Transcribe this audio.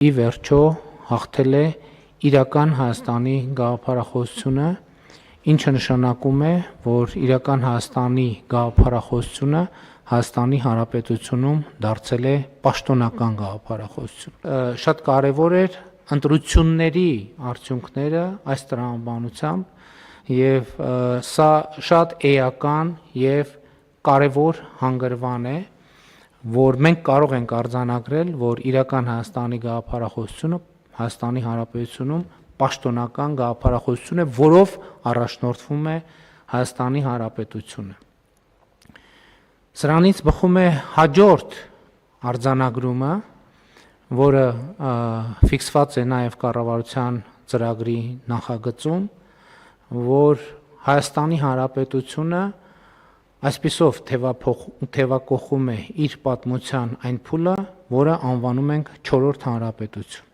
ի վերջո հաղթել է իրական Հայաստանի գաղափարախոսությունը, ինչը նշանակում է, որ իրական Հայաստանի գաղափարախոսությունը Հայաստանի Հանրապետությունում դարձել է պաշտոնական գաղափարախոսություն։ Շատ կարևոր էր ընտրությունների արդյունքները այս տրամաբանությամբ եւ սա շատ էական եւ կարևոր հանգրվան է, որ մենք կարող ենք արձանագրել, որ իրական Հայաստանի գաղափարախոսությունը Հայաստանի Հանրապետությունում պաշտոնական գաղափարախոսություն է, որով առաջնորդվում է Հայաստանի Հանրապետությունը։ Սրանից բխում է հաջորդ արձանագրումը, որը ֆիքսված է նաև կառավարության ծրագրի նախագծում, որ Հայաստանի Հանրապետությունը այսպիսով թևակողում է իր պատմության այն փուլը, որը անվանում ենք 4-րդ հանրապետություն։